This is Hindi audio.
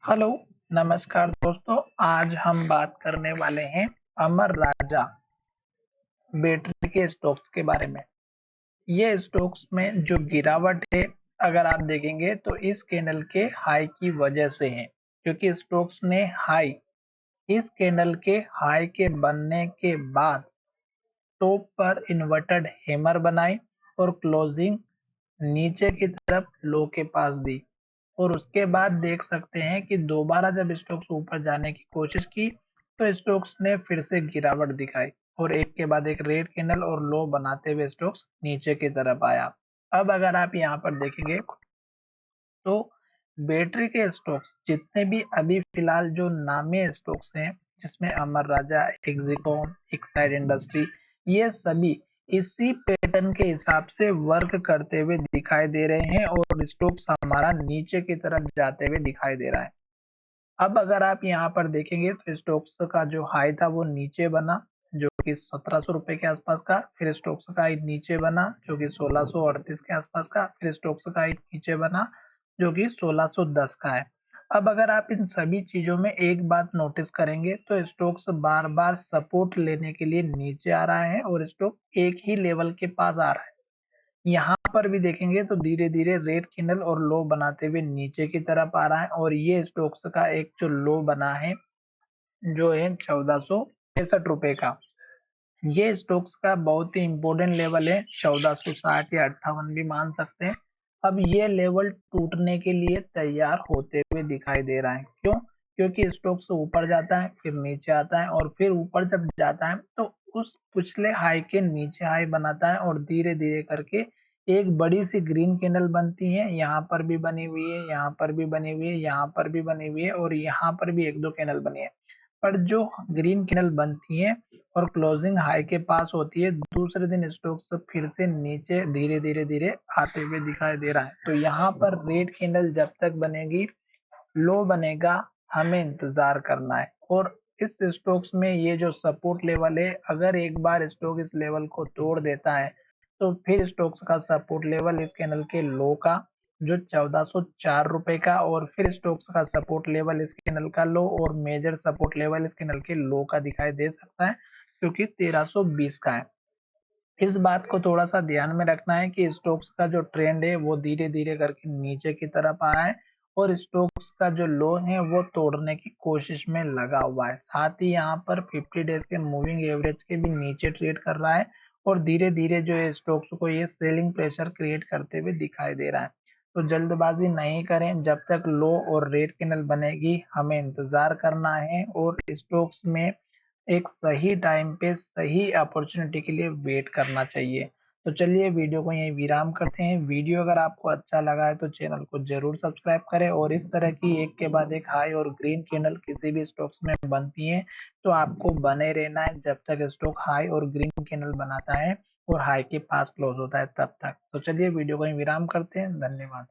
हेलो, नमस्कार दोस्तों। आज हम बात करने वाले हैं अमर राजा बैटरी के स्टॉक्स के बारे में। ये स्टॉक्स में जो गिरावट है, अगर आप देखेंगे तो इस कैंडल के हाई की वजह से है, क्योंकि स्टॉक्स ने इस कैंडल के हाई के बनने के बाद टॉप पर इन्वर्टेड हैमर बनाई और क्लोजिंग नीचे की तरफ लो के पास दी। और उसके बाद देख सकते हैं कि दोबारा जब स्टॉक्स ऊपर जाने की कोशिश की तो स्टॉक्स ने फिर से गिरावट दिखाई और एक के बाद एक रेड कैंडल और लो बनाते हुए स्टॉक्स नीचे की तरफ आया। अब अगर आप यहाँ पर देखेंगे तो बैटरी के स्टॉक्स जितने भी अभी फिलहाल जो नामी स्टॉक्स हैं, जिसमें अमर राजा, एक्सिकॉन, एक्साइड इंडस्ट्री, ये सभी इसी पैटर्न के हिसाब से वर्क करते हुए दिखाई दे रहे हैं और स्टॉक्स हमारा नीचे की तरफ जाते हुए दिखाई दे रहा है। अब अगर आप यहाँ पर देखेंगे तो स्टॉक्स का जो हाई था वो नीचे बना, जो कि 1700 रुपए के आसपास का। फिर स्टॉक्स का हाई नीचे बना जो कि 1638 के आसपास का। फिर स्टॉक्स का हाई नीचे बना जो कि 1610 का है। अब अगर आप इन सभी चीजों में एक बात नोटिस करेंगे तो स्टॉक्स बार बार सपोर्ट लेने के लिए नीचे आ रहा है और स्टॉक एक ही लेवल के पास आ रहा है। यहाँ पर भी देखेंगे तो धीरे धीरे रेड कैंडल और लो बनाते हुए नीचे की तरफ आ रहा है और ये स्टॉक्स का एक जो लो बना है जो है 1463 रुपए का। ये स्टॉक्स का बहुत ही इंपॉर्टेंट लेवल है, 1460 या 58 भी मान सकते हैं। अब ये लेवल टूटने के लिए तैयार होते हुए दिखाई दे रहा है। क्यों? क्योंकि स्टॉक्स ऊपर जाता है, फिर नीचे आता है और फिर ऊपर जब जाता है तो उस पिछले हाई के नीचे हाई बनाता है और धीरे धीरे करके एक बड़ी सी ग्रीन कैंडल बनती है। यहाँ पर भी बनी हुई है, यहाँ पर भी बनी हुई है, यहाँ पर भी बनी हुई है और यहाँ पर भी एक दो कैंडल बनी है। पर जो ग्रीन कैंडल बनती है और क्लोजिंग हाई के पास होती है, दूसरे दिन स्टॉक्स फिर से नीचे धीरे धीरे धीरे आते हुए दिखाई दे रहा है। तो यहाँ पर रेड कैंडल जब तक बनेगी, लो बनेगा, हमें इंतजार करना है। और इस स्टॉक्स में ये जो सपोर्ट लेवल है, अगर एक बार स्टॉक इस लेवल को तोड़ देता है तो फिर स्टॉक्स का सपोर्ट लेवल इस कैंडल के लो का जो 1404 रुपए का, और फिर स्टॉक्स का सपोर्ट लेवल इस कैंडल का लो और मेजर सपोर्ट लेवल इस कैंडल के लो का दिखाई दे सकता है, जो कि 1320 का है। इस बात को थोड़ा सा ध्यान में रखना है कि स्टॉक्स का जो ट्रेंड है वो धीरे धीरे करके नीचे की तरफ आ रहा है और स्टॉक्स का जो लो है वो तोड़ने की कोशिश में लगा हुआ है। साथ ही यहाँ पर 50 डेज के मूविंग एवरेज के भी नीचे ट्रेड कर रहा है और धीरे धीरे जो है स्टॉक्स को ये सेलिंग प्रेशर क्रिएट करते हुए दिखाई दे रहा है। तो जल्दबाजी नहीं करें, जब तक लो और रेड कैंडल बनेगी हमें इंतजार करना है और स्टॉक्स में एक सही टाइम पे सही अपॉर्चुनिटी के लिए वेट करना चाहिए। तो चलिए वीडियो को यहीं विराम करते हैं। वीडियो अगर आपको अच्छा लगा है तो चैनल को जरूर सब्सक्राइब करें और इस तरह की एक के बाद एक हाई और ग्रीन कैंडल किसी भी स्टॉक्स में बनती है तो आपको बने रहना है जब तक स्टॉक हाई और ग्रीन कैंडल बनाता है और हाई के पास क्लोज होता है तब तक। तो चलिए वीडियो को यहीं विराम करते हैं। धन्यवाद।